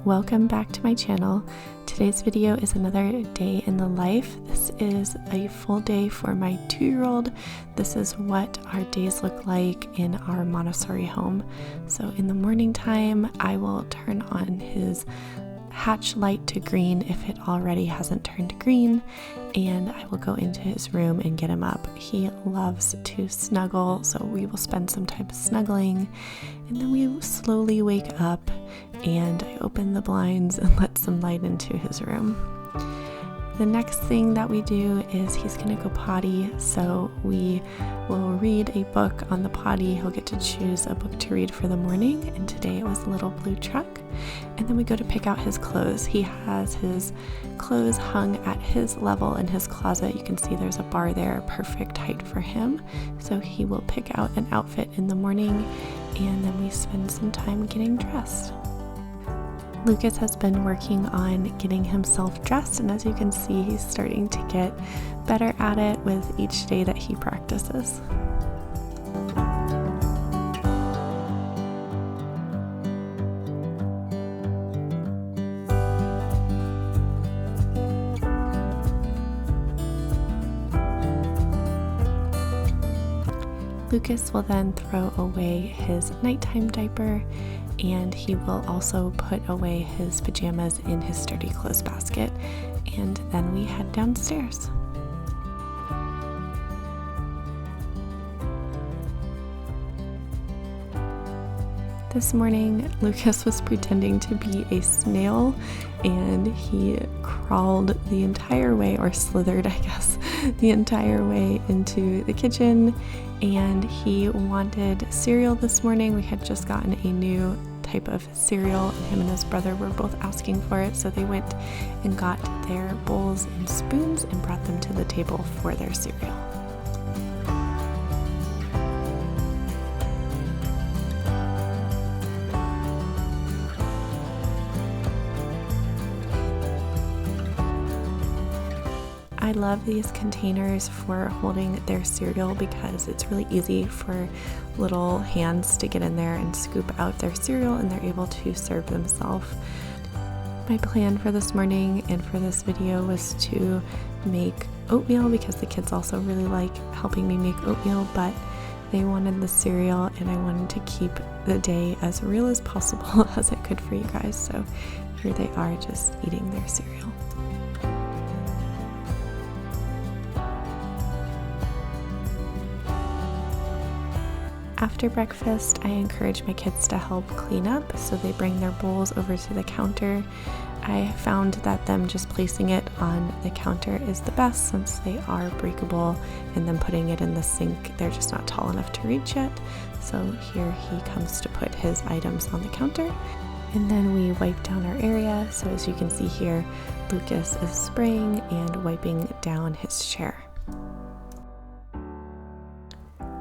Welcome back to my channel. Today's video is another day in the life. This is a full day for my 2-year-old. This is what our days look like in our Montessori home. So in the morning time, I will turn on his hatch light to green if it already hasn't turned green, and I will go into his room and get him up. He loves to snuggle, so we will spend some time snuggling, and then we slowly wake up and I open the blinds and let some light into his room. The next thing that we do is he's gonna go potty, so we will read a book on the potty. He'll get to choose a book to read for the morning, and today it was Little Blue Truck. And then we go to pick out his clothes. He has his clothes hung at his level in his closet. You can see there's a bar there, perfect height for him. So he will pick out an outfit in the morning, and then we spend some time getting dressed. Lucas has been working on getting himself dressed, and as you can see, he's starting to get better at it with each day that he practices. Lucas will then throw away his nighttime diaper, and he will also put away his pajamas in his sturdy clothes basket, and then we head downstairs. This morning, Lucas was pretending to be a snail, and he crawled the entire way, or slithered, I guess, the entire way into the kitchen, and he wanted cereal this morning. We had just gotten a new type of cereal, and him and his brother were both asking for it, so they went and got their bowls and spoons and brought them to the table for their cereal. I love these containers for holding their cereal because it's really easy for little hands to get in there and scoop out their cereal, and they're able to serve themselves. My plan for this morning and for this video was to make oatmeal because the kids also really like helping me make oatmeal, but they wanted the cereal and I wanted to keep the day as real as possible as I could for you guys. So here they are, just eating their cereal. After breakfast, I encourage my kids to help clean up, so they bring their bowls over to the counter. I found that them just placing it on the counter is the best since they are breakable, and then putting it in the sink, they're just not tall enough to reach yet. So here he comes to put his items on the counter, and then we wipe down our area. So as you can see here, Lucas is spraying and wiping down his chair.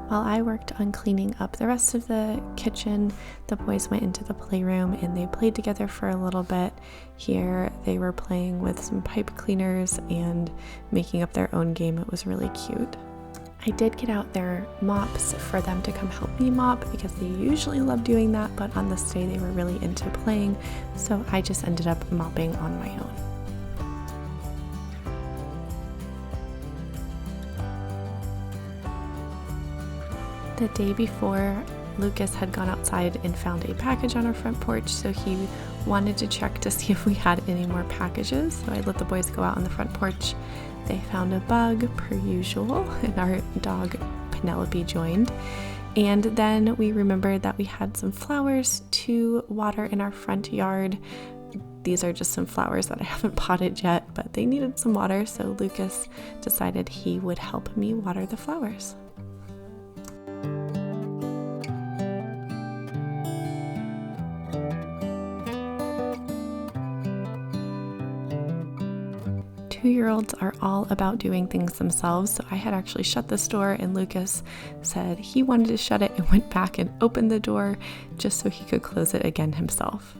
While I worked on cleaning up the rest of the kitchen, the boys went into the playroom and they played together for a little bit. Here they were playing with some pipe cleaners and making up their own game. It was really cute. I did get out their mops for them to come help me mop because they usually love doing that, but on this day they were really into playing, so I just ended up mopping on my own. The day before, Lucas had gone outside and found a package on our front porch, so he wanted to check to see if we had any more packages. So I let the boys go out on the front porch. They found a bug, per usual, and our dog Penelope joined. And then we remembered that we had some flowers to water in our front yard. These are just some flowers that I haven't potted yet, but they needed some water, so Lucas decided he would help me water the flowers. Two-year-olds are all about doing things themselves, so I had actually shut this door, and Lucas said he wanted to shut it and went back and opened the door just so he could close it again himself.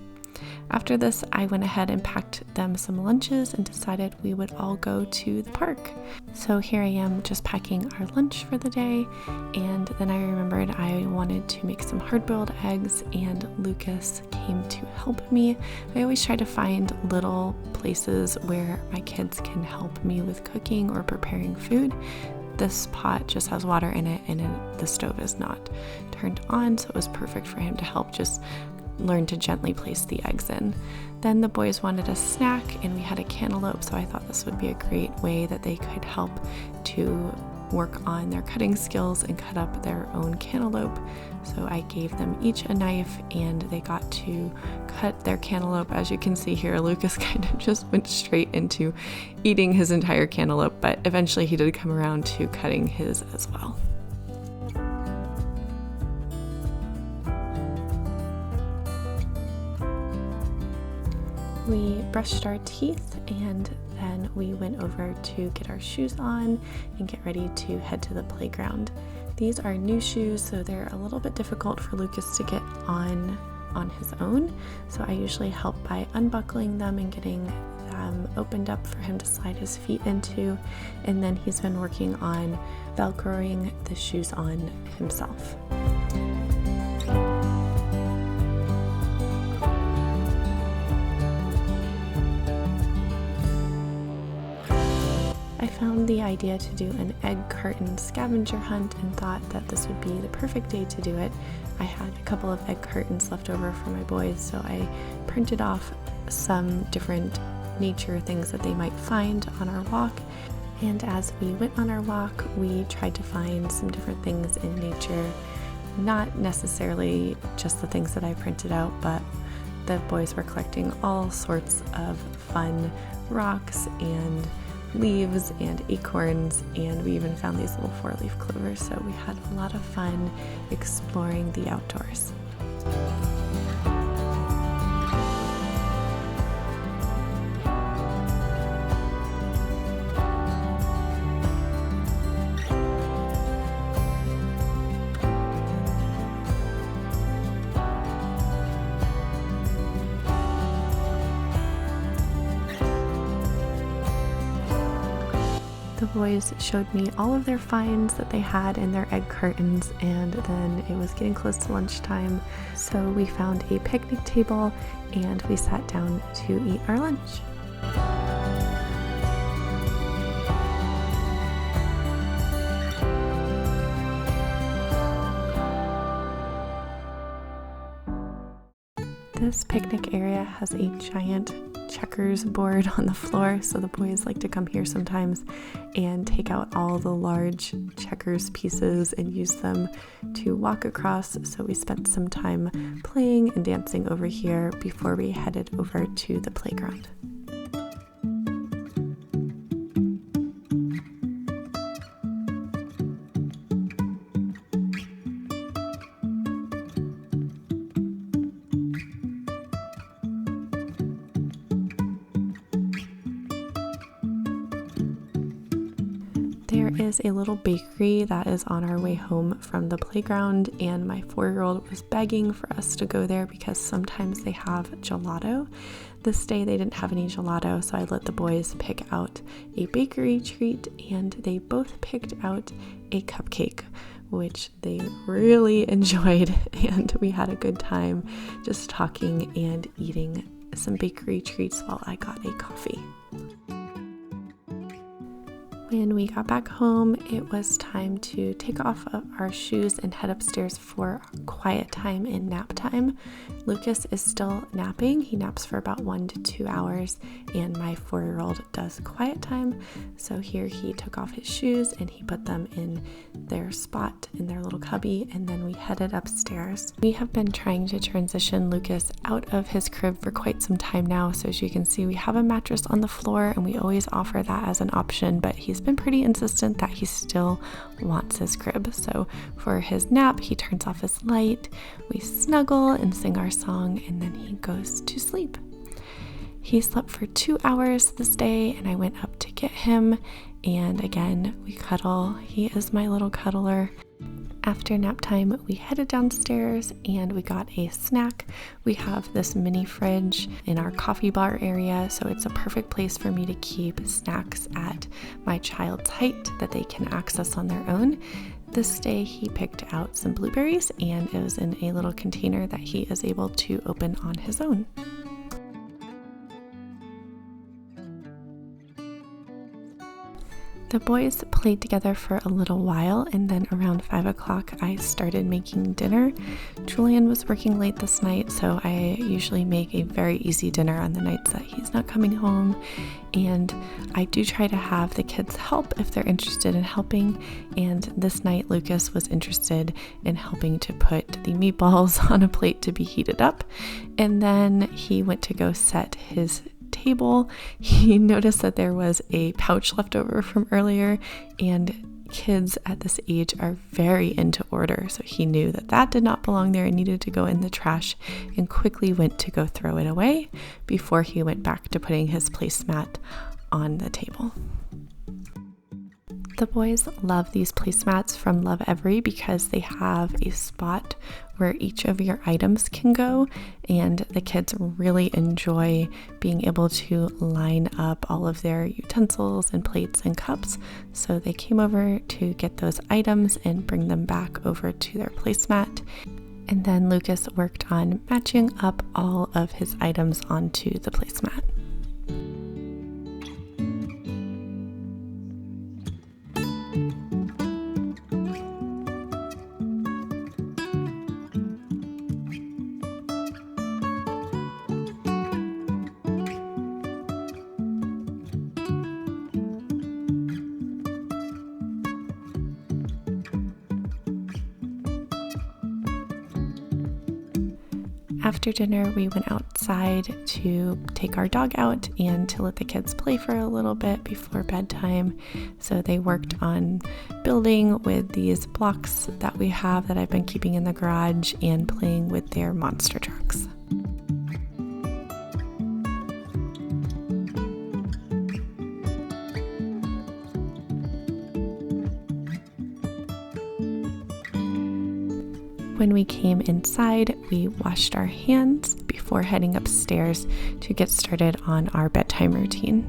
After this, I went ahead and packed them some lunches and decided we would all go to the park. So here I am just packing our lunch for the day, and then I remembered I wanted to make some hard-boiled eggs, and Lucas came to help me. I always try to find little places where my kids can help me with cooking or preparing food. This pot just has water in it, and the stove is not turned on, so it was perfect for him to help just learn to gently place the eggs in. Then the boys wanted a snack, and we had a cantaloupe, so I thought this would be a great way that they could help to work on their cutting skills and cut up their own cantaloupe. So I gave them each a knife, and they got to cut their cantaloupe. As you can see here, Lucas kind of just went straight into eating his entire cantaloupe, but eventually he did come around to cutting his as well. We brushed our teeth, and then we went over to get our shoes on and get ready to head to the playground. These are new shoes, so they're a little bit difficult for Lucas to get on his own. So I usually help by unbuckling them and getting them opened up for him to slide his feet into. And then he's been working on Velcroing the shoes on himself. I found the idea to do an egg carton scavenger hunt and thought that this would be the perfect day to do it. I had a couple of egg cartons left over for my boys, so I printed off some different nature things that they might find on our walk. And as we went on our walk, we tried to find some different things in nature, not necessarily just the things that I printed out, but the boys were collecting all sorts of fun rocks and leaves and acorns, and we even found these little 4-leaf clovers, so we had a lot of fun exploring the outdoors. The boys showed me all of their finds that they had in their egg cartons, and then it was getting close to lunchtime, so we found a picnic table and we sat down to eat our lunch. This picnic area has a giant checkers board on the floor, so the boys like to come here sometimes and take out all the large checkers pieces and use them to walk across. So we spent some time playing and dancing over here before we headed over to the playground. There is a little bakery that is on our way home from the playground, and my 4-year-old was begging for us to go there because sometimes they have gelato. This day they didn't have any gelato, so I let the boys pick out a bakery treat, and they both picked out a cupcake, which they really enjoyed, and we had a good time just talking and eating some bakery treats while I got a coffee. When we got back home, it was time to take off of our shoes and head upstairs for quiet time and nap time. Lucas is still napping. He naps for about 1 to 2 hours, and my 4-year-old does quiet time. So here he took off his shoes and he put them in their spot in their little cubby, and then we headed upstairs. We have been trying to transition Lucas out of his crib for quite some time now. So as you can see, we have a mattress on the floor, and we always offer that as an option, but he's been pretty insistent that he still wants his crib. So for his nap, he turns off his light, we snuggle and sing our song, and then he goes to sleep. He slept for 2 hours this day, and I went up to get him, and again we cuddle. He is my little cuddler. After nap time, we headed downstairs and we got a snack. We have this mini fridge in our coffee bar area, so it's a perfect place for me to keep snacks at my child's height that they can access on their own. This day he picked out some blueberries and it was in a little container that he is able to open on his own. The boys played together for a little while, and then around 5 o'clock I started making dinner. Julian was working late this night, so I usually make a very easy dinner on the nights that he's not coming home, and I do try to have the kids help if they're interested in helping, and this night Lucas was interested in helping to put the meatballs on a plate to be heated up, and then he went to go set his table. He noticed that there was a pouch left over from earlier, and kids at this age are very into order, so he knew that that did not belong there and needed to go in the trash, and quickly went to go throw it away before he went back to putting his placemat on the table. The boys love these placemats from Lovevery because they have a spot where each of your items can go, and the kids really enjoy being able to line up all of their utensils and plates and cups. So they came over to get those items and bring them back over to their placemat. And then Lucas worked on matching up all of his items onto the placemat. After dinner, we went outside to take our dog out and to let the kids play for a little bit before bedtime. So they worked on building with these blocks that we have that I've been keeping in the garage and playing with their monster trucks. When we came inside, we washed our hands before heading upstairs to get started on our bedtime routine.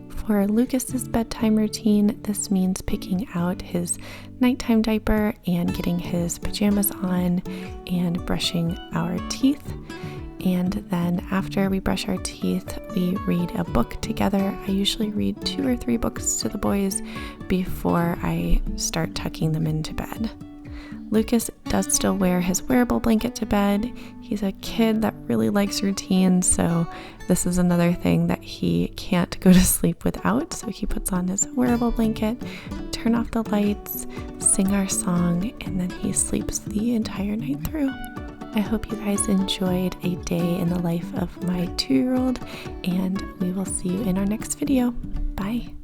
For Lucas's bedtime routine, this means picking out his nighttime diaper and getting his pajamas on and brushing our teeth. And then after we brush our teeth, we read a book together. I usually read 2 or 3 books to the boys before I start tucking them into bed. Lucas does still wear his wearable blanket to bed. He's a kid that really likes routine, so this is another thing that he can't go to sleep without. So he puts on his wearable blanket, turn off the lights, sing our song, and then he sleeps the entire night through. I hope you guys enjoyed a day in the life of my 2-year-old, and we will see you in our next video. Bye.